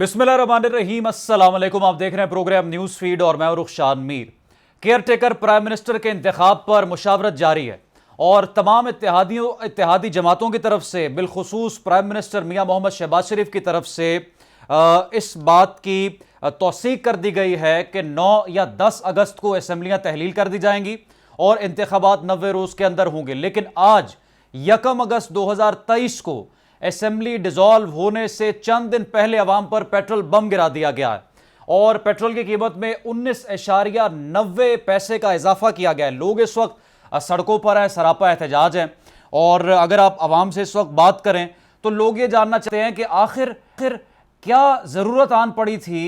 बिस्मिल्लाहिर्रहमानिर्रहीम, अस्सलाम वालेकुम। आप देख रहे हैं प्रोग्राम न्यूज़ फीड और मैं Rukhshan Mir. Caretaker prime minister के इंतखाब पर मुशावरत जारी है और तमाम इत्तेहादी जमातों की तरफ से, बिलखुसूस प्राइम मिनिस्टर मियां मोहम्मद शहबाज शरीफ की तरफ से इस बात की तौसीक कर दी गई है कि 9 या 10 अगस्त को असम्बलियाँ तहलील कर दी जाएंगी और इंतखाबात 90 रोज़ के अंदर होंगे। लेकिन आज 1 अगस्त 2023 को असेंबली डिसॉल्व होने से चंद दिन पहले अवाम पर पेट्रोल बम गिरा दिया गया है और पेट्रोल की कीमत में 19.90 पैसे का इजाफा किया गया है। लोग इस वक्त सड़कों पर हैं, सरापा एहतजाज हैं। और अगर आप अवाम से इस वक्त बात करें तो लोग ये जानना चाहते हैं कि आखिर क्या ज़रूरत आन पड़ी थी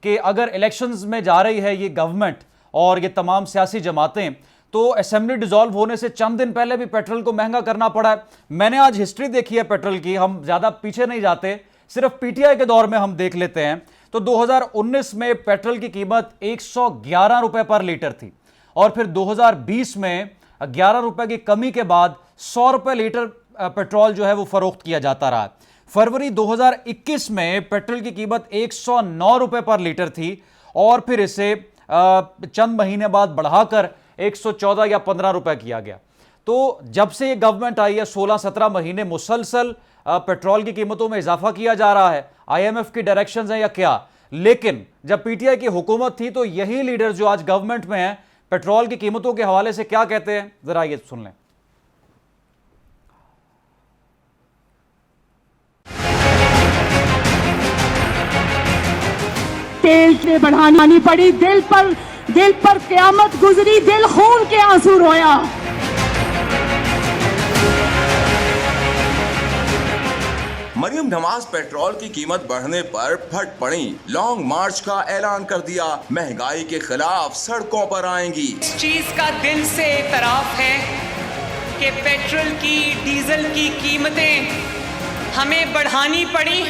कि अगर इलेक्शंस में जा रही है ये गवर्नमेंट और ये तमाम सियासी जमातें, तो असेंबली डिसॉल्व होने से चंद दिन पहले भी पेट्रोल को महंगा करना पड़ा है। मैंने आज हिस्ट्री देखी है पेट्रोल की, हम ज़्यादा पीछे नहीं जाते, सिर्फ पीटीआई के दौर में हम देख लेते हैं तो 2019 में पेट्रोल की कीमत 111 रुपए पर लीटर थी और फिर 2020 में 11 रुपए की कमी के बाद 100 रुपए लीटर पेट्रोल जो है वो फरोख्त किया जाता रहा। फरवरी 2021 में पेट्रोल की कीमत 109 रुपए पर लीटर थी और फिर इसे चंद महीने बाद बढ़ाकर 114 या 15 रुपए किया गया। तो जब से ये गवर्नमेंट आई है 16-17 महीने मुसलसल पेट्रोल की कीमतों में इजाफा किया जा रहा है। आईएमएफ की डायरेक्शंस हैं या क्या? लेकिन जब पीटीआई की हुकूमत थी तो यही लीडर जो आज गवर्नमेंट में हैं पेट्रोल की कीमतों के हवाले से क्या कहते हैं, जरा ये सुन लें। तेल से बढ़ानी पड़ी, दिल पर क़यामत गुजरी, दिल खून के आंसू रोया। मरियम नवाज पेट्रोल की कीमत बढ़ने पर फट पड़ी, लॉन्ग मार्च का ऐलान कर दिया, महंगाई के खिलाफ सड़कों पर आएंगी। इस चीज का दिल से एतराफ है कि पेट्रोल की, डीजल की कीमतें हमें बढ़ानी पड़ी।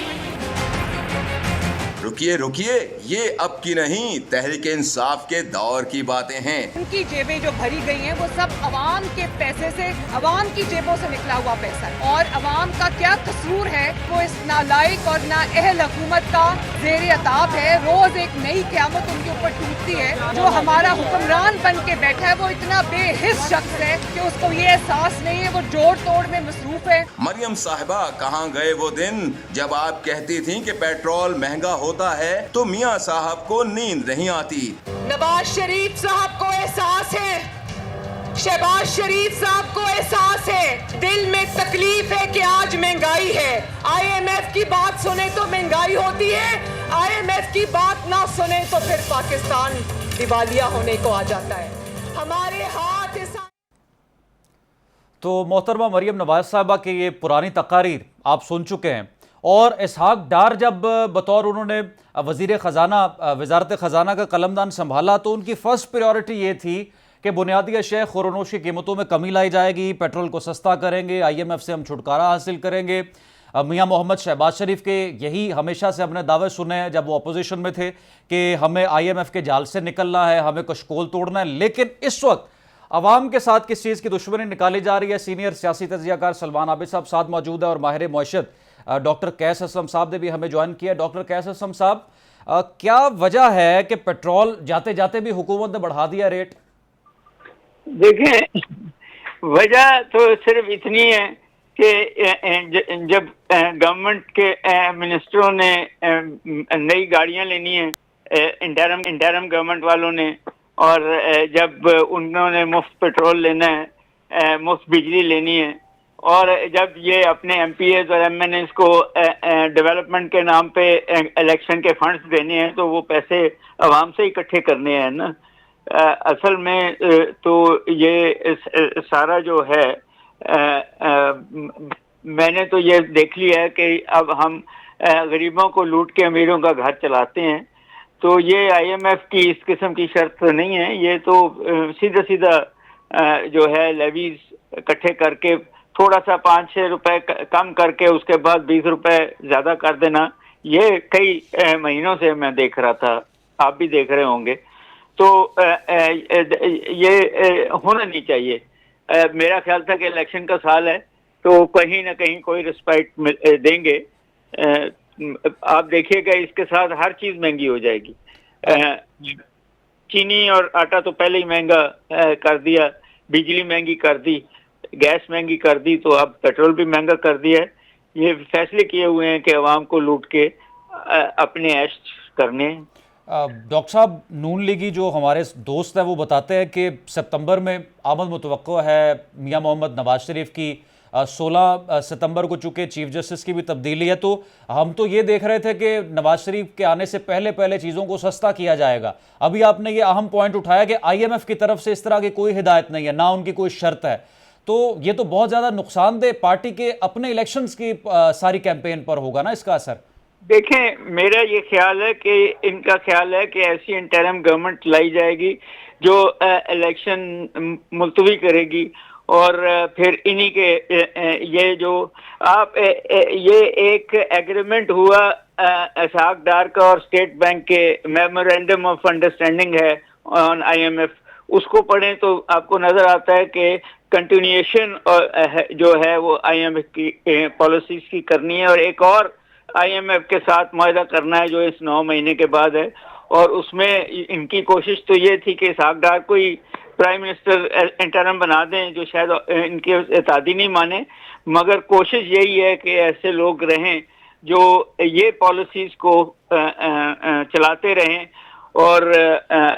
रुकिए, ये अब की नहीं, तहरीक इंसाफ के दौर की बातें हैं। उनकी जेबें जो भरी गई हैं वो सब अवाम के पैसे से, अवाम की जेबों से निकला हुआ पैसा है और अवाम का क्या कसूर है वो इस नालायक और नाअहल हुकूमत का ज़ेर अताब है। रोज एक नई क़यामत उनके ऊपर टूटती है। जो हमारा हुक्मरान बन के बैठा है वो इतना बेहिस शख्स है कि उसको ये एहसास नहीं है, वो जोड़ तोड़ में मसरूफ है। मरियम साहिबा, कहाँ गए वो दिन जब आप कहती थी कि पेट्रोल महंगा होता है तो मियां साहब को नींद नहीं आती। नवाज शरीफ साहब को एहसास है, शहबाज शरीफ साहब को एहसास है, दिल में तकलीफ है कि आज महंगाई है। आईएमएफ की बात सुने तो महंगाई होती है, आईएमएफ की बात ना सुने तो फिर पाकिस्तान दिवालिया होने को आ जाता है। हमारे हाथ इस तो मोहतरमा मरियम नवाज साहबा के ये पुरानी तकारीर आप सुन चुके हैं और इसहाक डार जब बतौर उन्होंने वज़ीर ख़जाना, वज़ारत ख़जाना का कलमदान संभाला तो उनकी फ़र्स्ट प्रायोरिटी ये थी कि बुनियादी अशिया खुरनोश की कीमतों में कमी लाई जाएगी, पेट्रोल को सस्ता करेंगे, आईएमएफ से हम छुटकारा हासिल करेंगे। मियां मोहम्मद शहबाज शरीफ के यही हमेशा से हमने दावे सुने हैं जब वो अपोजिशन में थे कि हमें आईएमएफ के जाल से निकलना है, हमें कशकोल तोड़ना है। लेकिन इस वक्त अवाम के साथ किस चीज़ की दुश्मनी निकाली जा रही है? सीनियर सियासी तजियाकार सलमान आबिद साहब साथ मौजूद है और माहिर मौशत डॉक्टर कैस असलम साहब ने भी हमें ज्वाइन किया। डॉक्टर कैस असलम साहब, क्या वजह है कि पेट्रोल जाते जाते भी हुकूमत ने बढ़ा दिया रेट? देखें, वजह तो सिर्फ इतनी है कि जब गवर्नमेंट के मिनिस्टरों ने नई गाड़ियां लेनी है, इंटरम गवर्नमेंट वालों ने, और जब उन्होंने मुफ्त पेट्रोल लेना है, मुफ्त बिजली लेनी है, और जब ये अपने एमपीएस और एमएनएस को डेवलपमेंट के नाम पे इलेक्शन के फंड्स देने हैं तो वो पैसे आवाम से इकट्ठे करने हैं ना। असल में तो ये सारा जो है मैंने तो ये देख लिया है कि अब हम गरीबों को लूट के अमीरों का घर चलाते हैं। तो ये आईएमएफ की इस किस्म की शर्त नहीं है, ये तो सीधा जो है लेवीज इकट्ठे करके थोड़ा सा 5-6 रुपए कम करके उसके बाद 20 रुपए ज्यादा कर देना, ये कई महीनों से मैं देख रहा था, आप भी देख रहे होंगे। तो ये होना नहीं चाहिए। मेरा ख्याल था कि इलेक्शन का साल है तो कहीं ना कहीं कोई रिस्पेक्ट देंगे। आप देखिएगा इसके साथ हर चीज महंगी हो जाएगी। चीनी और आटा तो पहले ही महंगा कर दिया, बिजली महंगी कर दी, गैस महंगी कर दी, तो अब पेट्रोल भी महंगा कर दिया है। ये फैसले किए हुए हैं कि अवाम को लूट के अपने ऐश करने हैं। डॉक्टर साहब, नून लीगी जो हमारे दोस्त हैं वो बताते हैं कि सितंबर में आमद मुतवक्को है मियां मोहम्मद नवाज शरीफ की। 16 सितंबर को चूंकि चीफ जस्टिस की भी तब्दीली है, तो हम तो ये देख रहे थे कि नवाज शरीफ के आने से पहले पहले चीज़ों को सस्ता किया जाएगा। अभी आपने ये अहम पॉइंट उठाया कि IMF की तरफ से इस तरह की कोई हिदायत नहीं है, ना उनकी कोई शर्त है, तो ये तो बहुत ज़्यादा नुकसानदेह पार्टी के अपने इलेक्शंस की सारी कैंपेन पर होगा ना इसका असर। देखें, मेरा ये ख्याल है कि इनका ख्याल है कि ऐसी इंटरिम गवर्नमेंट लाई जाएगी जो इलेक्शन मुलतवी करेगी, और फिर इन्हीं के ये जो आप ये एक एग्रीमेंट हुआ इसहाक डार का और स्टेट बैंक के मेमोरेंडम ऑफ अंडरस्टैंडिंग है ऑन IMF, उसको पढ़ें तो आपको नजर आता है कि कंटिन्यूएशन जो है वो IMF की पॉलिसीज की करनी है, और एक और IMF के साथ मुआहदा करना है जो इस 9 महीने के बाद है। और उसमें इनकी कोशिश तो ये थी कि इसहाक डार को ही प्राइम मिनिस्टर इंटरिम बना दें, जो शायद इनके इत्तेहादी नहीं माने, मगर कोशिश यही है कि ऐसे लोग रहें जो ये पॉलिसीज को चलाते रहें, और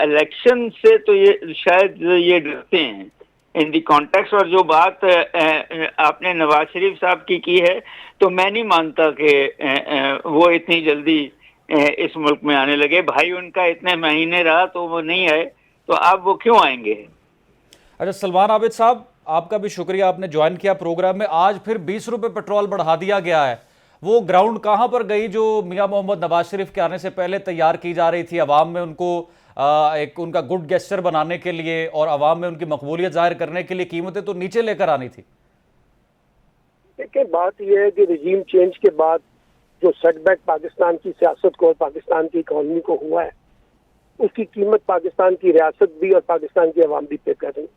इलेक्शन से तो ये शायद ये डरते हैं इन दी कॉन्टेक्स्ट। और जो बात आपने नवाज शरीफ साहब की है, तो मैं नहीं मानता कि वो इतनी जल्दी इस मुल्क में आने लगे। भाई उनका इतने महीने रहा तो वो नहीं आए, तो अब वो क्यों आएंगे। अच्छा सलमान आबिद साहब, आपका भी शुक्रिया, आपने ज्वाइन किया प्रोग्राम में। आज फिर 20 रुपये पेट्रोल बढ़ा दिया गया है, वो ग्राउंड कहाँ पर गई जो मियां मोहम्मद नवाज शरीफ के आने से पहले तैयार की जा रही थी अवाम में उनको एक उनका गुड गेस्चर बनाने के लिए और अवाम में उनकी मकबूलियत जाहिर करने के लिए कीमतें तो नीचे लेकर आनी थी। देखिए, बात यह है कि रिजीम चेंज के बाद जो सेटबैक पाकिस्तान की सियासत को और पाकिस्तान की इकॉनमी को हुआ है, उसकी कीमत पाकिस्तान की रियासत भी और पाकिस्तान की अवाम भी पे कर रही।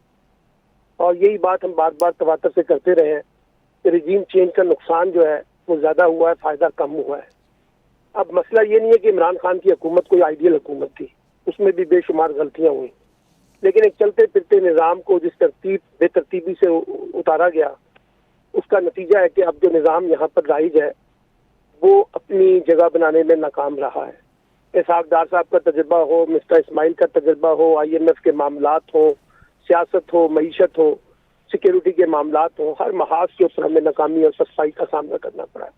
और यही बात हम बार बार तवातर से करते रहे हैं कि रिजीम चेंज का नुकसान जो है वो ज्यादा हुआ है, फायदा कम हुआ है। अब मसला ये नहीं है कि इमरान खान की हुकूमत कोई आइडियल हुकूमत थी, उसमें भी बेशुमार गलतियां हुई, लेकिन एक चलते फिरते निज़ाम को जिस बेतरतीबी से उतारा गया, उसका नतीजा है कि अब जो निज़ाम यहाँ पर राइज है वो अपनी जगह बनाने में नाकाम रहा है। इसहाक डार साहब का तजुर्बा हो, मिस्टर इस्माइल का तजुर्बा हो, IMF के मामलात हो, सियासत हो, मईशत हो, सिक्योरिटी के मामलात हो, हर महाज के ऊपर हमें नाकामी और सख्ताई का सामना करना पड़ा है।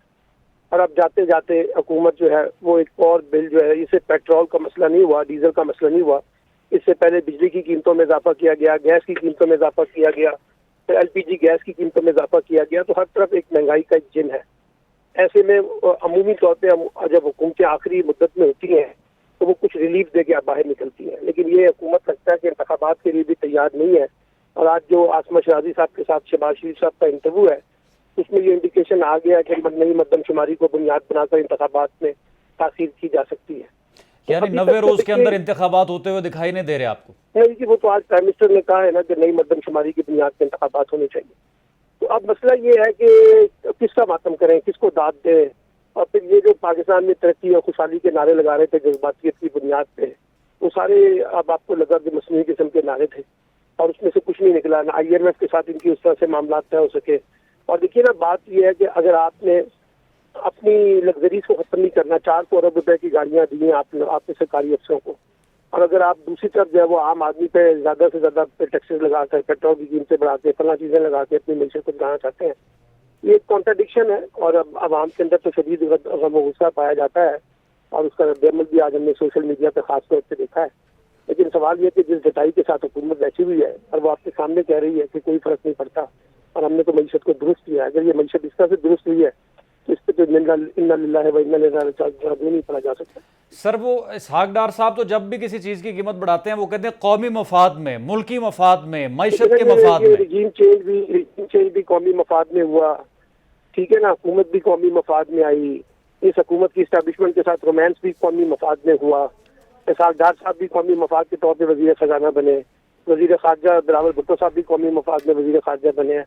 और अब जाते जाते हुकूमत जो है वो एक और बिल जो है, इससे पेट्रोल का मसला नहीं हुआ, डीजल का मसला नहीं हुआ, इससे पहले बिजली की कीमतों में इजाफा किया गया, गैस की कीमतों में इजाफा किया गया, फिर LPG गैस की कीमतों में इजाफा किया गया। तो हर तरफ एक महंगाई का एक जिन है। ऐसे में अमूमी तौर पर जब हुकूमतें आखिरी मुद्दत में होती हैं तो वो कुछ रिलीफ दे के आप बाहर निकलती है, लेकिन ये हुकूमत लगता है कि इंतखाबात के लिए भी तैयार नहीं है। और आज जो आसमा शराजी साहब के साथ शहबाज शरीफ साहब का इंटरव्यू है, उसमें ये इंडिकेशन आ गया कि नई मर्दमशुमारी को बुनियाद बनाकर इंतखाबात में तासीर की जा सकती है। यानी 90 रोज के अंदर इंतखाबात होते हुए दिखाई नहीं दे रहे आपको? नहीं जी, वो तो आज प्राइम मिनिस्टर ने कहा है ना कि नई मर्दमशुमारी की बुनियाद पर इंतखाबात होने चाहिए। तो अब मसला ये है कि किसका मातम करें, किसको दाद दें। और फिर ये जो पाकिस्तान में तरक्की और खुशहाली के नारे लगा रहे थे जज्बातियत की बुनियाद पे, वो सारे अब आपको लगा कि मसनूई किस्म के नारे थे और उसमें से कुछ नहीं निकला। ना IMF के साथ इनकी उस तरह से मामला तय हो सके। और देखिए ना, बात यह है कि अगर आपने अपनी लग्जरीज को खत्म नहीं करना, 400 अरब रुपए की गाड़ियां दी हैं आपने सरकारी अफसरों को, और अगर आप दूसरी तरफ जो है वो आम आदमी पे ज्यादा से ज्यादा टैक्सेस लगाकर, पेट्रोल की कीमतें बढ़ाते, फला चीजें लगा के अपनी मीशत को बढ़ाना चाहते हैं, ये एक कॉन्ट्राडिक्शन है। और अब आवाम के अंदर तो शदीद गुस्सा पाया जाता है और उसका रद्द-ए-अमल भी आज हमने सोशल मीडिया पर खास तौर पर देखा है। लेकिन सवाल ये कि जिस डटाई के साथ हुकूमत बैठी हुई है और वो आपके सामने कह रही है कि कोई फर्क नहीं पड़ता और हमने तो मईशत को दुरुस्त किया है, अगर ये मईशत इस तरह से दुरुस्त हुई है तो इस पर तो इन्ना लिल्लाहि व इन्ना इलैहि राजिऊन नहीं पड़ा जा सकता। सर, वो इसहाक डार साहब तो जब भी किसी चीज की कीमत बढ़ाते हैं वो कहते हैं कौमी मफाद में, मुल्की मफाद में, मईशत के मफाद में। रिजीम चेंज भी कौमी मफाद में हुआ, ठीक है ना, हुकूमत भी कौमी मफाद में आई, इस हुकूमत की इस्टेब्लिशमेंट के साथ रोमांस भी कौमी मफाद में हुआ। इसहाक डार साहब भी कौमी मफाद के तौर पर वजीर खजाना बने, वजीर खारजा बिलावल भुट्टो साहब भी कौमी मफाद में वजीर खारजा बने।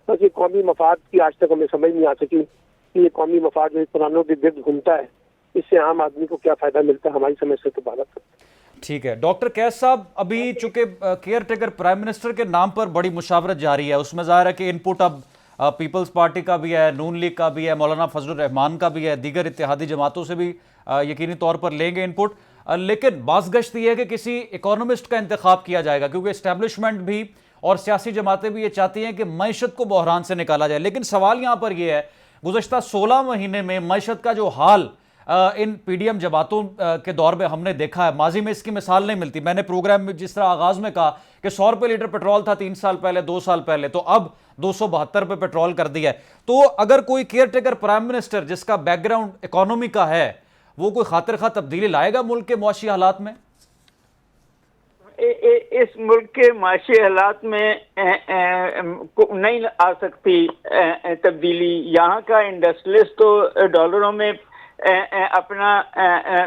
बस ये कौमी मफाद की आज तक हमें समझ नहीं आ सकी कि ये कौमी मफाद जो कुरानों के गिर्द घूमता है, इससे आम आदमी को क्या फायदा मिलता है, हमारी समझ से तो बात है। ठीक है डॉक्टर कैस साहब, अभी चूंकि केयर टेकर प्राइम मिनिस्टर के नाम पर बड़ी मुशावरत जारी है, उसमें जाहिर है कि इनपुट अब पीपल्स पार्टी का भी है, नून लीग का भी है, मौलाना फजलुर रहमान का भी है, दीगर इत्तेहादी जमातों से भी यकीनी तौर पर लेंगे इनपुट। लेकिन बाज़गश्त ये है कि किसी इकोनॉमिस्ट का इंतखाब किया जाएगा, क्योंकि इस्टेब्लिशमेंट भी और सियासी जमातें भी ये चाहती हैं कि मईशत को बहरान से निकाला जाए। लेकिन सवाल यहाँ पर यह है, गुज़श्ता 16 महीने में मईशत का जो हाल इन पीडीएम जमातों के दौर में हमने देखा है, माजी में इसकी मिसाल नहीं मिलती। मैंने प्रोग्राम में जिस तरह आगाज में कहा कि 100 रुपये लीटर पेट्रोल था 3 साल पहले, 2 साल पहले, तो अब 272 रुपये पेट्रोल कर दिया है। तो अगर कोई केयर टेकर प्राइम मिनिस्टर जिसका बैकग्राउंड इकोनॉमी का है, वो कोई खातिर खा तब्दीली लाएगा मुल्क के मुआशी हालात में? इस मुल्क के माशी हालात में नहीं आ सकती तब्दीली। यहाँ का इंडस्ट्रियलिस्ट तो डॉलरों में अपना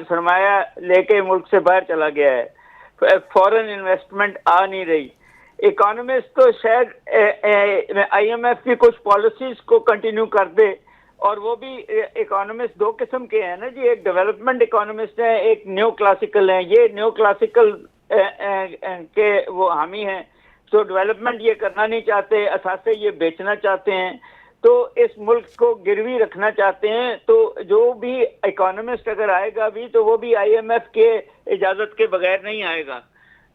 सरमाया लेके मुल्क से बाहर चला गया है, फॉरेन इन्वेस्टमेंट आ नहीं रही। इकोनॉमिस्ट तो शायद आईएमएफ की कुछ पॉलिसीज को कंटिन्यू कर दे, और वो भी इकोनॉमिस्ट दो किस्म के हैं ना जी, एक डेवलपमेंट इकोनॉमिस्ट है, एक न्यू क्लासिकल है। ये न्यू क्लासिकल के वो हामी हैं, तो डेवलपमेंट ये करना नहीं चाहते, असासे ये बेचना चाहते हैं, तो इस मुल्क को गिरवी रखना चाहते हैं। तो जो भी इकोनॉमिस्ट अगर आएगा भी, तो वो भी आईएमएफ के इजाजत के बगैर नहीं आएगा।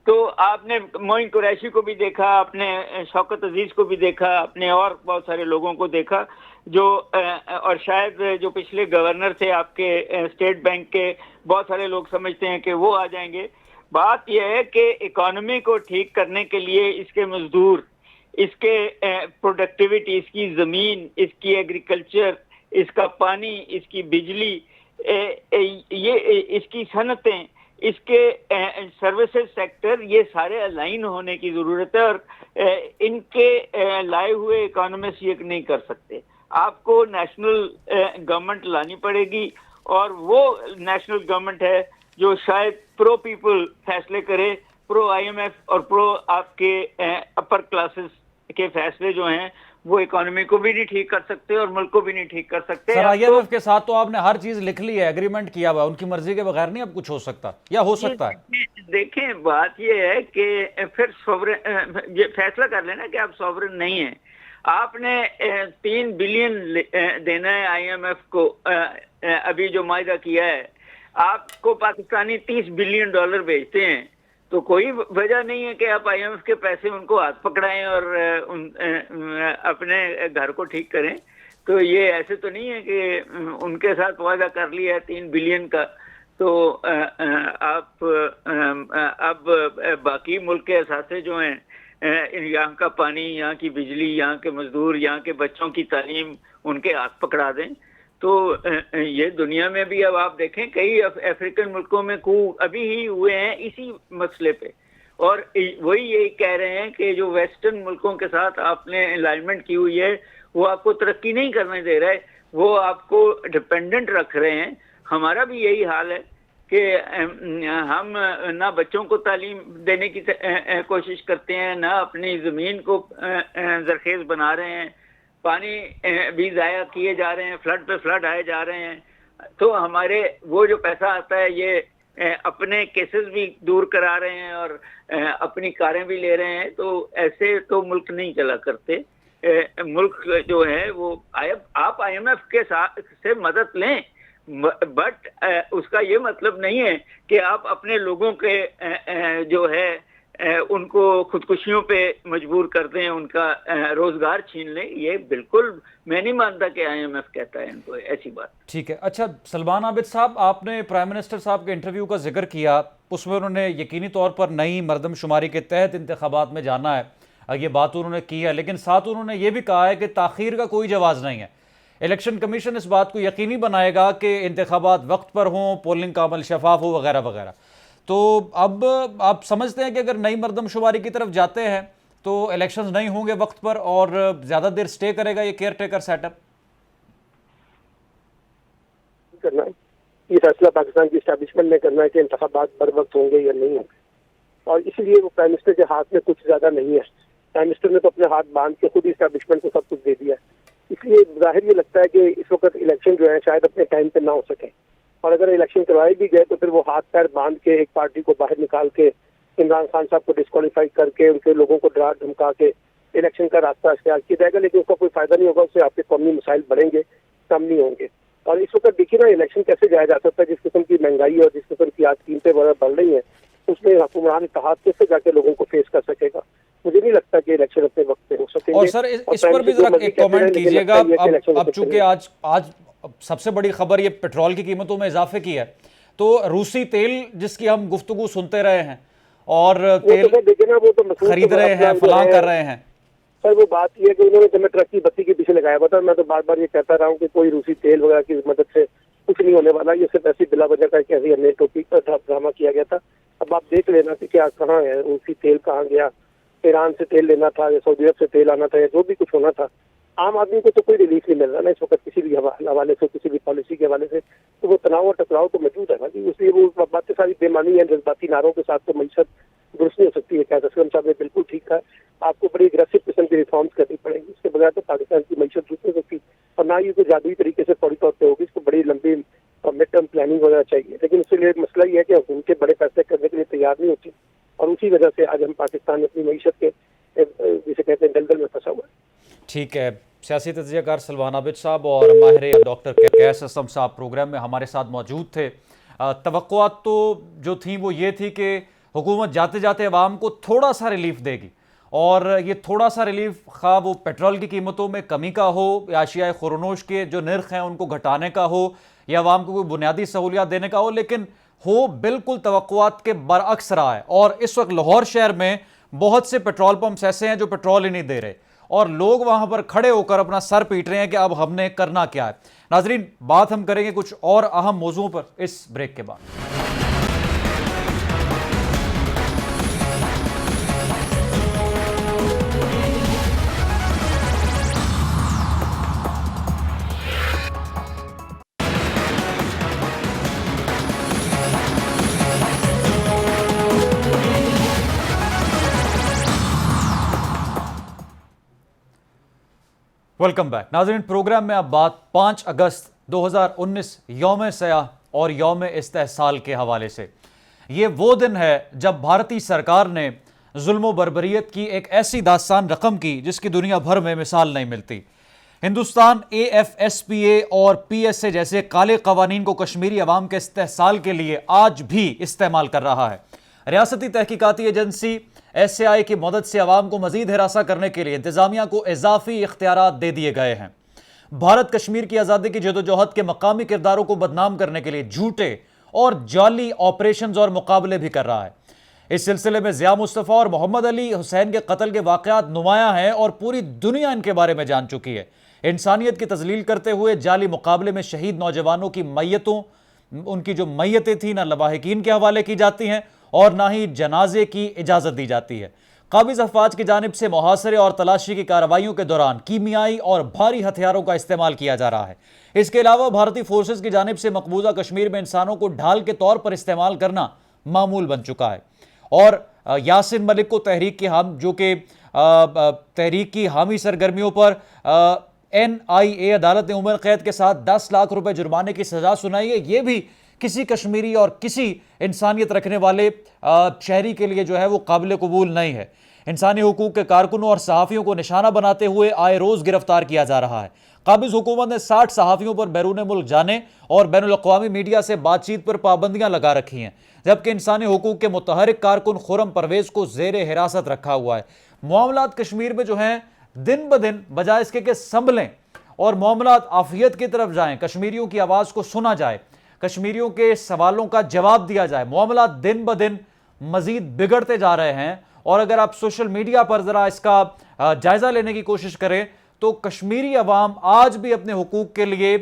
तो आपने मोइन कुरैशी को भी देखा, आपने शौकत अजीज को भी देखा, आपने और बहुत सारे लोगों को देखा जो और शायद जो पिछले गवर्नर थे आपके स्टेट बैंक के, बहुत सारे लोग समझते हैं कि वो आ जाएंगे। बात यह है कि इकोनॉमी को ठीक करने के लिए इसके मजदूर, इसके प्रोडक्टिविटी, इसकी ज़मीन, इसकी एग्रीकल्चर, इसका पानी, इसकी बिजली, ये इसकी सनतें, इसके सर्विसेज सेक्टर, ये सारे अलाइन होने की ज़रूरत है। और इनके लाए हुए इकोनॉमिस्ट ये नहीं कर सकते। आपको नेशनल गवर्नमेंट लानी पड़ेगी, और वो नेशनल गवर्नमेंट है जो शायद प्रो पीपल फैसले करे, प्रो आईएमएफ और प्रो आपके अपर क्लासेस के फैसले जो हैं वो इकोनॉमी को भी नहीं ठीक कर सकते और मुल्क को भी नहीं ठीक कर सकते। सर आईएमएफ के साथ तो आपने हर चीज लिख ली है, एग्रीमेंट किया हुआ है, उनकी मर्जी के बगैर नहीं अब कुछ हो सकता, या हो सकता है? देखें, बात ये है कि फिर सॉवरेन ये फैसला कर लेना कि आप सॉवरेन नहीं है। आपने 3 बिलियन देना है आईएमएफ को, अभी जो मायदा किया है, आपको पाकिस्तानी $30 बिलियन भेजते हैं, तो कोई वजह नहीं है कि आप आईएमएफ के पैसे उनको हाथ पकड़ाएं और अपने घर को ठीक करें। तो ये ऐसे तो नहीं है कि उनके साथ वादा कर लिया है 3 बिलियन का, तो आप अब बाकी मुल्क के असासे जो हैं, यहाँ का पानी, यहाँ की बिजली, यहाँ के मजदूर, यहाँ के बच्चों की तालीम, उनके हाथ पकड़ा दें। तो ये दुनिया में भी अब आप देखें कई अफ्रीकन मुल्कों में कू अभी ही हुए हैं इसी मसले पे, और वही यही कह रहे हैं कि जो वेस्टर्न मुल्कों के साथ आपने अलाइनमेंट की हुई है वो आपको तरक्की नहीं करने दे रहा है, वो आपको डिपेंडेंट रख रहे हैं। हमारा भी यही हाल है कि हम ना बच्चों को तालीम देने की कोशिश करते हैं, ना अपनी ज़मीन को जरखेज़ बना रहे हैं, पानी भी ज़ाया किए जा रहे हैं, फ्लड पे फ्लड आए जा रहे हैं। तो हमारे वो जो पैसा आता है ये अपने केसेस भी दूर करा रहे हैं और अपनी कारें भी ले रहे हैं। तो ऐसे तो मुल्क नहीं चला करते। मुल्क जो है वो आप आईएमएफ के साथ से मदद लें, बट उसका ये मतलब नहीं है कि आप अपने लोगों के जो है उनको खुदकुशियों पे मजबूर कर दें, उनका रोजगार छीन लें। ये बिल्कुल मैं नहीं मानता कि आईएमएफ कहता है इनको ऐसी बात। ठीक है। अच्छा सलमान आबिद साहब, आपने प्राइम मिनिस्टर साहब के इंटरव्यू का जिक्र किया, उसमें उन्होंने यकीनी तौर पर नई मरदमशुमारी के तहत इंतखाबात में जाना है, ये बात उन्होंने की है, लेकिन साथ उन्होंने ये भी कहा है कि ताखीर का कोई जवाज़ नहीं है। इलेक्शन कमीशन इस बात को यकीनी बनाएगा कि इंतखाबात वक्त पर हों, पोलिंग का अमल शफाफ हो वगैरह वगैरह। तो अब आप समझते हैं कि अगर नई मरदमशुमारी की तरफ जाते हैं तो इलेक्शंस नहीं होंगे वक्त पर और ज़्यादा देर स्टे करेगा ये केयर टेकर सेटअप? करना है ये फैसला पाकिस्तान की एस्टैब्लिशमेंट ने करना है कि इंतखाबात बर वक्त होंगे या नहीं होंगे, और इसलिए वो प्राइम मिनिस्टर के हाथ में कुछ ज़्यादा नहीं है। प्राइम मिनिस्टर ने तो अपने हाथ बांध के खुद ही एस्टैब्लिशमेंट को सब कुछ दे दिया है। इसलिए जाहिर ये लगता है कि इस वक्त इलेक्शन जो है शायद अपने टाइम पे ना हो सके, और अगर इलेक्शन करवाए भी गए तो फिर वो हाथ पैर बांध के एक पार्टी को बाहर निकाल के इमरान खान साहब को डिस्क्वालीफाई करके उनके लोगों को डरा धमका के इलेक्शन का रास्ता इख्तियार किया जाएगा, लेकिन उसका कोई फायदा नहीं होगा। उससे आपके कौमी मसाइल बढ़ेंगे, कम नहीं होंगे। और इस वक्त देखिए ना, इलेक्शन कैसे जाया जा सकता है, जिस किस्म की महंगाई और जिस किस्म की आज कीमतें बढ़ रही हैं, उसमें हुक्मरान इत्तेहाद कैसे जाके लोगों को फेस कर सकेगा। मुझे नहीं लगता कि इलेक्शन अपने वक्त पे हो सकेंगे। और सर इस पर भी जरा एक कमेंट कीजिएगा। अब चूंकि आज सबसे बड़ी खबर ये पेट्रोल की कीमतों में इजाफे की है, तो रूसी तेल जिसकी हम गुफ्तगू सुनते रहे हैं और तेल खरीद रहे हैं, फलां कर रहे हैं। सर वो बात ये है कि उन्होंने जब मैं ट्रक की बत्ती के पीछे लगाया हुआ था, मैं तो बार बार ये कहता रहा हूँ कि कोई रूसी तेल वगैरह की मदद से कुछ नहीं होने वाला। ये सिर्फ ऐसी बिला वजह का ऐसी अन्य टॉपिक पर ड्रामा किया गया था। अब आप देख लेना कि क्या कहाँ है रूसी तेल, कहाँ गया। ईरान से तेल लेना था या सऊदी अरब से तेल आना था या जो भी कुछ होना था, आम आदमी को तो कोई रिलीफ नहीं मिल रहा ना इस वक्त किसी भी हवाले से, किसी भी पॉलिसी के हवाले से। तो वो तनाव और टकराव तो मौजूद है ना जी। इसलिए वो बातें सारी बेमानी है, जज्बाती नारों के साथ तो मईशत दुरुस्त नहीं हो सकती है। क्या असलम साहब ने बिल्कुल ठीक कहा, आपको बड़ी अग्रेसिव किस्म की रिफॉर्म्स करनी पड़ेंगी। इसके बगैर तो पाकिस्तान की मईशत दुरुस्त हो सकती, और ना ही कोई जादुई तरीके से फौरी तौर पर होगी। इसको बड़ी लंबी मिड टर्म प्लानिंग होना चाहिए। लेकिन इसके लिए मसला ये है कि हुकूमतें बड़े फैसले करने के लिए तैयार नहीं होती, और उसी वजह से आज हम पाकिस्तान अपनी मईशत के जिसे कहते हैं दलदल में फंसा हुआ है। ठीक है, सियासी तज्ज़ियाकार सलमान आबिद साहब और माहिर डॉक्टर कैस असलम साहब प्रोग्राम में हमारे साथ मौजूद थे। तवक्कुआत तो जो थी वो ये थी कि हुकूमत जाते जाते अवाम को थोड़ा सा रिलीफ देगी, और ये थोड़ा सा रिलीफ खा वो पेट्रोल की कीमतों में कमी का हो या अशिया खुरनोश के जो नर्ख हैं उनको घटाने का हो या अवाम को कोई बुनियादी सहूलियात देने का हो, लेकिन हो बिल्कुल तवक्कुआत के बरअक्स रहा है। और इस वक्त लाहौर शहर में बहुत से पेट्रोल पंप्स ऐसे हैं जो पेट्रोल ही नहीं दे रहे, और लोग वहां पर खड़े होकर अपना सर पीट रहे हैं कि अब हमने करना क्या है। नाजरीन, बात हम करेंगे कुछ और अहम मौजूओं पर इस ब्रेक के बाद। वेलकम बैक नाज़रीन। प्रोग्राम में अब बात 5 अगस्त 2019 यौम सयाह और यौम इस्तेहसाल के हवाले से। ये वो दिन है जब भारतीय सरकार ने जुल्म बर्बरियत की एक ऐसी दास्तान रकम की जिसकी दुनिया भर में मिसाल नहीं मिलती। हिंदुस्तान AFSPA और PSA जैसे काले कवानीन को कश्मीरी अवाम के इस्तेहसाल के लिए आज भी इस्तेमाल कर रहा है। रियासती तहकीकाती एजेंसी SAI की मदद से अवाम को मजीद हिरासा करने के लिए इंतजामिया को इजाफी इख्तियारात दे दिए गए हैं। भारत कश्मीर की आज़ादी की जदोजहद के मकामी किरदारों को बदनाम करने के लिए झूठे और जाली ऑपरेशंस और मुकाबले भी कर रहा है। इस सिलसिले में ज़िया मुस्तफ़ा और मोहम्मद अली हुसैन के कत्ल के वाक़यात नुमायां हैं और पूरी दुनिया इनके बारे में जान चुकी है। इंसानियत की तजलील करते हुए जाली मुकाबले में शहीद नौजवानों की मैयतों, उनकी जो मैयतें थी ना लवाहिकीन के हवाले की जाती हैं और ना ही जनाजे की इजाज़त दी जाती है। काबिज अफवाज की जानिब से मुहासरे और तलाशी की कार्रवाइयों के दौरान कीमियाई और भारी हथियारों का इस्तेमाल किया जा रहा है। इसके अलावा भारतीय फोर्सेस की जानिब से मकबूजा कश्मीर में इंसानों को ढाल के तौर पर इस्तेमाल करना मामूल बन चुका है। और यासिन मलिक को तहरीक की हामी सरगर्मियों पर NIA अदालत ने उम्र कैद के साथ 10 लाख रुपए जुर्माने की सजा सुनाई है। यह भी किसी कश्मीरी और किसी इंसानियत रखने वाले शहरी के लिए जो है वो काबिल कबूल नहीं है। इंसानी हुकूक के कारकुनों और सहाफ़ियों को निशाना बनाते हुए आए रोज़ गिरफ्तार किया जा रहा है। काबिज हुकूमत ने 60 सहाफ़ियों पर बैरून मुल्क जाने और बैनुल अक़वामी मीडिया से बातचीत पर पाबंदियां लगा रखी हैं, जबकि इंसानी हुकूक के मुतहरिक कारकुन खुर्रम परवेज़ को ज़ेर हिरासत रखा हुआ है। मामलात कश्मीर में जो हैं दिन ब दिन बजाय इसके कि संभलें और मामलात आफियत की तरफ जाएं, कश्मीरियों की आवाज़ को सुना जाए, कश्मीरियों के सवालों का जवाब दिया जाए, मामला दिन ब दिन मजीद बिगड़ते जा रहे हैं। और अगर आप सोशल मीडिया पर ज़रा इसका जायज़ा लेने की कोशिश करें तो कश्मीरी अवाम आज भी अपने हुकूक के लिए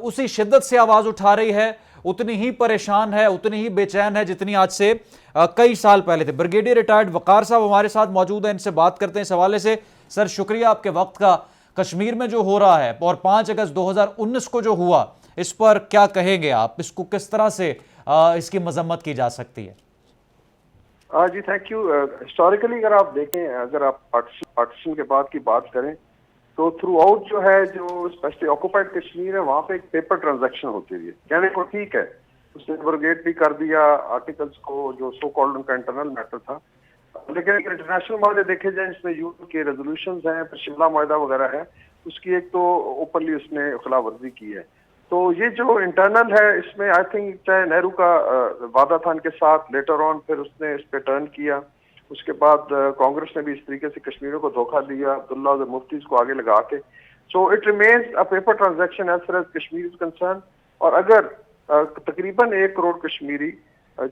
उसी शिद्दत से आवाज़ उठा रही है, उतनी ही परेशान है, उतनी ही बेचैन है जितनी आज से कई साल पहले थे। ब्रिगेडियर रिटायर्ड वकार साहब हमारे साथ मौजूद हैं, इनसे बात करते हैं इस हवाले से। सर, शुक्रिया आपके वक्त का। कश्मीर में जो हो रहा है और 5 अगस्त 2019 को जो हुआ, इस पर क्या कहेंगे आप? इसको किस तरह से इसकी मजम्मत की जा सकती है? जी थैंक यू। हिस्टोरिकली अगर आप देखें, अगर आप पार्टीशन के बाद की बात करें तो थ्रू आउट जो है, जो स्पेशली ऑक्युपाइड कश्मीर है, वहाँ पे एक पेपर ट्रांजैक्शन होती रही है। कहने को ठीक है, उसने एब्रोगेट भी कर दिया आर्टिकल्स को, जो सो कॉल्ड उनका इंटरनल मैटर था, लेकिन इंटरनेशनल मामले देखे जाए, इसमें यूएन के रेजोल्यूशंस हैं, फिर शिमला माहिदा वगैरह है, उसकी एक तो ओपनली उसने खिलाफवर्जी की है। तो ये जो इंटरनल है, इसमें आई थिंक चाहे नेहरू का वादा था इनके साथ, लेटर ऑन फिर उसने इस पे टर्न किया, उसके बाद कांग्रेस ने भी इस तरीके से कश्मीरियों को धोखा दिया, अब्दुल्ला और मुफ्तीज को आगे लगा के। So it remains a paper transaction as far as Kashmir is concern. और अगर तकरीबन 1 करोड़ कश्मीरी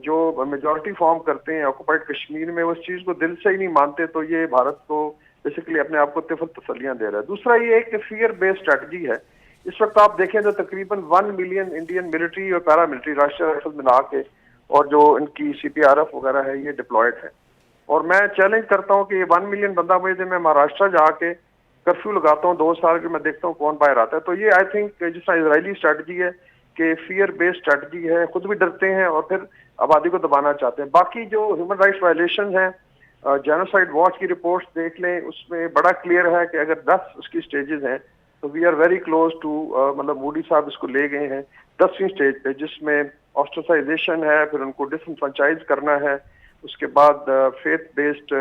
जो मेजॉरिटी फॉर्म करते हैं ऑक्युपाइड कश्मीर में, उस चीज को दिल से ही नहीं मानते, तो ये भारत को बेसिकली अपने आप को तिफल तसलियां दे रहा है। दूसरा ये एक फियर बेस्ड स्ट्रेटजी है। इस वक्त आप देखें तो तकरीबन 1 मिलियन इंडियन मिलिट्री और पैरामिलिट्री, राष्ट्रीय राइफल मिला के, और जो इनकी CPRF वगैरह है, ये डिप्लॉयड है। और मैं चैलेंज करता हूँ कि ये 1 मिलियन बंदा मुझे, मैं महाराष्ट्र जाके कर्फ्यू लगाता हूँ 2 साल के, मैं देखता हूँ कौन बाहर आता है। तो ये आई थिंक जिस तरह इजरायली स्ट्रेटजी है कि फियर बेस्ड स्ट्रेटजी है, खुद भी डरते हैं और फिर आबादी को दबाना चाहते हैं। बाकी जो ह्यूमन राइट्स वायलेशन है, जेनोसाइड वॉच की रिपोर्ट्स देख लें, उसमें बड़ा क्लियर है कि अगर 10 उसकी स्टेजेस हैं तो we are very close to, मतलब मोदी साहब इसको ले गए हैं 10वीं स्टेज पे, जिसमें ऑस्ट्रेसाइजेशन है, फिर उनको डिसएनफ्रेंचाइज करना है, उसके बाद फेथ बेस्ड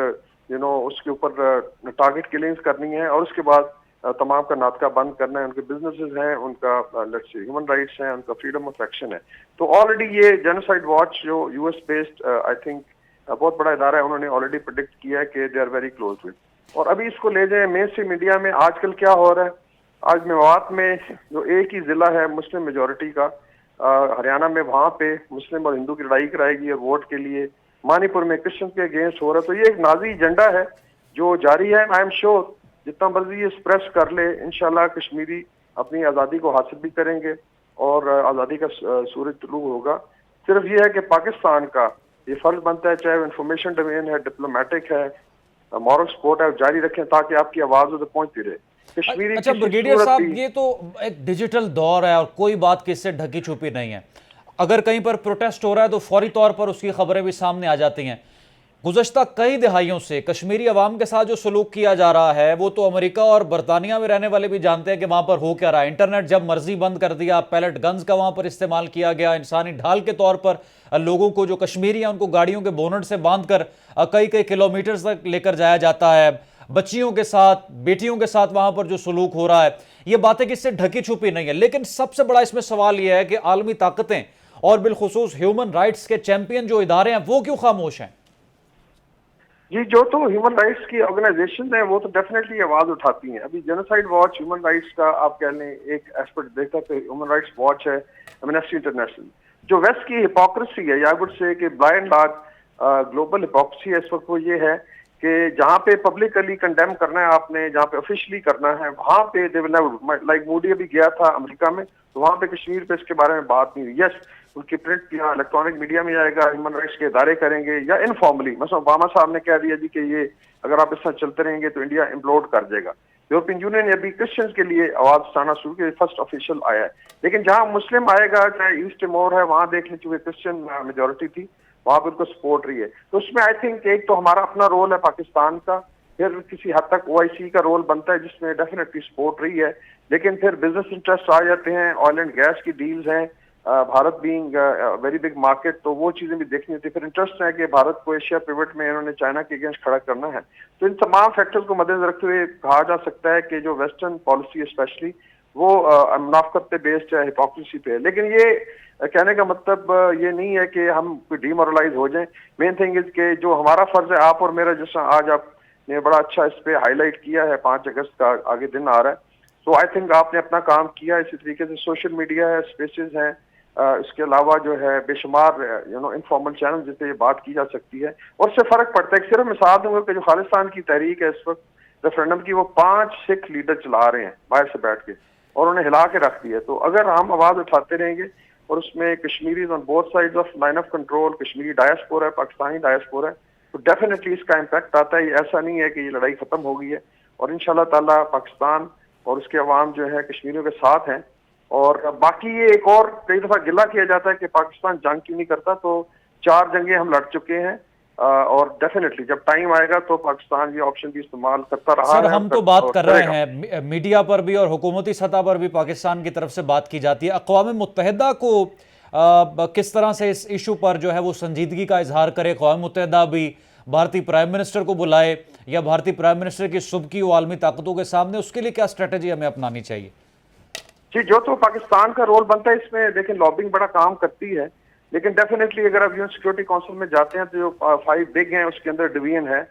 उसके ऊपर टारगेट किलिंग्स करनी है, और उसके बाद तमाम का नाटका बंद करना है, उनके बिजनेसेस हैं, उनका ह्यूमन राइट्स हैं, उनका फ्रीडम ऑफ एक्शन है। तो ऑलरेडी ये जेनोसाइड वॉच जो US बेस्ड आई थिंक बहुत बड़ा इदारा है, उन्होंने ऑलरेडी प्रेडिक्ट किया है कि they are very close with. और अभी इसको ले जाए मेन स्ट्रीम मीडिया में, आजकल क्या हो रहा है, आज मेवात में जो एक ही जिला है मुस्लिम मेजोरिटी का, हरियाणा में, वहाँ पे मुस्लिम और हिंदू की लड़ाई कराएगी और वोट के लिए, मणिपुर में क्रिश्चियन के अगेंस्ट हो रहा है। तो ये एक नाजी एजेंडा है जो जारी है। आई एम श्योर जितना मर्जी ये स्प्रेस कर ले, इंशाल्लाह कश्मीरी अपनी आज़ादी को हासिल भी करेंगे और आज़ादी का सूरज तुलू होगा। सिर्फ ये है कि पाकिस्तान का ये फर्ज बनता है, चाहे वो इंफॉर्मेशन डोमेन है, डिप्लोमेटिक है, मॉरल सपोर्ट है, जारी रखें ताकि आपकी आवाज़ उधर पहुंचती रहे। कश्मीरी अच्छा ब्रिगेडियर साहब, ये तो एक डिजिटल दौर है और कोई बात किससे ढकी छुपी नहीं है। अगर कहीं पर प्रोटेस्ट हो रहा है तो फौरी तौर पर उसकी खबरें भी सामने आ जाती हैं। गुज़श्ता कई दिहाइयों से कश्मीरी अवाम के साथ जो सलूक किया जा रहा है, वो तो अमेरिका और बरतानिया में रहने वाले भी जानते हैं कि वहां पर हो क्या रहा है। इंटरनेट जब मर्जी बंद कर दिया, पैलेट गन्स का वहां पर इस्तेमाल किया गया, इंसानी ढाल के तौर पर लोगों को जो कश्मीरी हैं उनको गाड़ियों के बोनट से बांधकर कई कई किलोमीटर तक लेकर जाया जाता है। बच्चियों के साथ, बेटियों के साथ वहां पर जो सलूक हो रहा है, ये बातें किससे ढकी छुपी नहीं है। लेकिन सबसे बड़ा इसमें सवाल यह है कि आलमी ताकतें और बिलखुसूस ह्यूमन राइट्स के चैंपियन जो इदारे हैं, वो क्यों खामोश हैं? जी, जो तो ह्यूमन राइट्स की ऑर्गेनाइजेशन है वो तो डेफिनेटली आवाज उठाती हैं। अभी जेनोसाइड वॉच ह्यूमन राइट्स का आप कह लें एक एस्पेक्ट देखा तो ह्यूमन राइट्स वॉच है, एमनेस्टी इंटरनेशनल। जो वेस्ट की हिपोक्रेसी है, या वुड से कि by and large global hypocrisy है इस वक्त, वो ये है कि जहाँ पे पब्लिकली कंडेम करना है आपने, जहाँ पे ऑफिशियली करना है, वहाँ पे they will never, like Modi अभी गया था अमेरिका में, तो वहाँ पे कश्मीर पे इसके बारे में बात नहीं हुई। यस, उनकी प्रिंट या इलेक्ट्रॉनिक मीडिया में आएगा, ह्यूमन राइट्स के इदारे करेंगे, या इनफॉर्मली, मतलब ओबामा साहब ने कह दिया जी कि ये अगर आप इस तरह चलते रहेंगे तो इंडिया इम्प्लोड कर जाएगा। यूरोपियन यूनियन ने अभी क्रिश्चियंस के लिए आवाज उठाना शुरू की, फर्स्ट ऑफिशियल आया है। लेकिन जहाँ मुस्लिम आएगा, चाहे ईस्ट टिमोर है, वहाँ देख लीजिए क्रिश्चियन मेजोरिटी थी, वहाँ पर उनको सपोर्ट रही है। तो उसमें आई थिंक एक तो हमारा अपना रोल है पाकिस्तान का, फिर किसी हद तक OIC का रोल बनता है जिसमें डेफिनेटली सपोर्ट रही है, लेकिन फिर बिजनेस इंटरेस्ट आ जाते हैं, ऑयल एंड गैस की डील्स हैं, Bharat being very big market, तो वो चीजें भी देखनी होती है। फिर इंटरेस्ट है कि भारत को एशिया पिवट में इन्होंने चाइना के अगेंस्ट खड़ा करना है। तो इन तमाम फैक्टर्स को मद्देनजर रखते हुए कहा जा सकता है कि जो वेस्टर्न पॉलिसी स्पेशली वो मुनाफकत पे बेस्ड है, हिपोक्रेसी पे है। लेकिन ये कहने का मतलब ये नहीं है कि हम कोई डीमोरलाइज हो जाएं। मेन थिंग इज के जो हमारा फर्ज है, आप और मेरा, जैसा आज आपने बड़ा अच्छा इस पे हाईलाइट किया है, 5 अगस्त का आगे दिन आ रहा है, तो आई थिंक आपने अपना काम किया। इसी तरीके से सोशल मीडिया है, स्पेसेस हैं, इसके अलावा जो है बेशुमार इनफॉर्मल चैनल जिससे ये बात की जा सकती है, और इससे फर्क पड़ता है। सिर्फ मिसाल दूंगा कि जो खालिस्तान की तहरीक है इस वक्त रेफरेंडम की, वो 5 सिख लीडर चला रहे हैं बाहर से बैठ के, और उन्हें हिला के रख दिया। तो अगर हम आवाज उठाते रहेंगे, और उसमें Kashmiri on both sides of line of control, Kashmiri diaspora है, पाकिस्तानी डायस्पोरा है, तो डेफिनेटली इसका इम्पैक्ट आता है। ये ऐसा नहीं है कि ये लड़ाई खत्म हो गई है, और इंशाल्लाह ताला पाकिस्तान और उसके अवाम जो है कश्मीरियों के साथ हैं। और बाकी ये एक और कई दफा गिला किया जाता है कि पाकिस्तान जंग क्यों नहीं करता, तो 4 जंगें हम लड़ चुके हैं, और डेफिनेटली जब टाइम आएगा तो पाकिस्तान ये ऑप्शन भी इस्तेमाल करता रहा सर है। हम तो बात कर रहे हैं मीडिया पर भी और हुकूमती सतह पर भी पाकिस्तान की तरफ से बात की जाती है। अक़वाम मुत्तहिदा को किस तरह से इस इशू पर जो है वो संजीदगी का इजहार करे, अक़वाम मुत्तहिदा भी भारतीय प्राइम मिनिस्टर को बुलाए या भारतीय प्राइम मिनिस्टर की सुबकी व आलमी ताकतों के सामने, उसके लिए क्या स्ट्रेटेजी हमें अपनानी चाहिए? जी, जो तो पाकिस्तान का रोल बनता है इसमें, देखें लॉबिंग बड़ा काम करती है, लेकिन डेफिनेटली अगर आप यूएन सिक्योरिटी काउंसिल में जाते हैं तो जो 5 बिग हैं उसके अंदर डिवीजन है।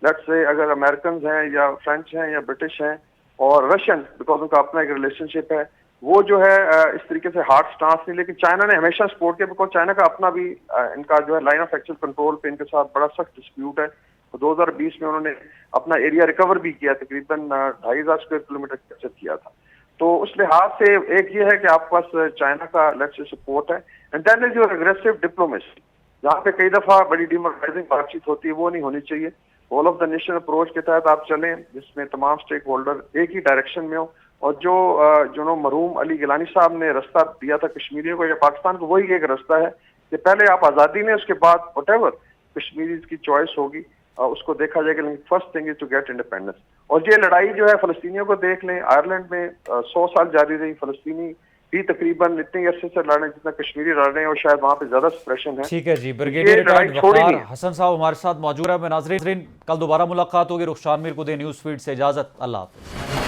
लेट्स से अगर अमेरिकन हैं या फ्रेंच हैं या ब्रिटिश हैं और रशियन, बिकॉज उनका अपना एक रिलेशनशिप है, वो जो है इस तरीके से हार्ड स्टांस नहीं, लेकिन चाइना ने हमेशा सपोर्ट किया, बिकॉज चाइना का अपना भी इनका जो है लाइन ऑफ एक्चुअल कंट्रोल पे इनके साथ बड़ा सख्त डिस्प्यूट है। तो 2020 में उन्होंने अपना एरिया रिकवर भी किया, तकरीबन 2500 स्क्वायर किलोमीटर कैप्चर किया था। तो उस लिहाज से एक ये है कि आपके पास चाइना का लेट्स से सपोर्ट है, एंड देन जो एग्रेसिव डिप्लोमेसी, जहाँ पे कई दफा बड़ी डिमोरलाइजिंग बातचीत होती है, वो नहीं होनी चाहिए। All of the nation approach के तहत आप चलें, जिसमें तमाम स्टेक होल्डर एक ही डायरेक्शन में हो, और जो मरहूम अली गिलानी साहब ने रास्ता दिया था कश्मीरियों को या पाकिस्तान को, वही एक रास्ता है कि पहले आप आज़ादी में, उसके बाद व्हाटएवर कश्मीरीज की चॉइस होगी उसको देखा जाएगा, लेकिन first thing is to get independence. और ये लड़ाई जो है फलस्तीनियों को देख लें, आयरलैंड में 100 साल जारी रही, फलस्तीनी भी तकरीबन इतने अरसे से लड़ रहे हैं जितना कश्मीरी लड़ रहे हैं, और शायद वहाँ पे ज्यादा सप्रेशन है। ठीक है जी, ब्रिगेडियर रिटायर्ड वक़ार हसन साहब हमारे साथ मौजूद है। नाज़रीन, कल दोबारा मुलाकात होगी। रुखसान मीर को दे न्यूज़ फीड से इजाजत। अल्लाह हाफ़िज़।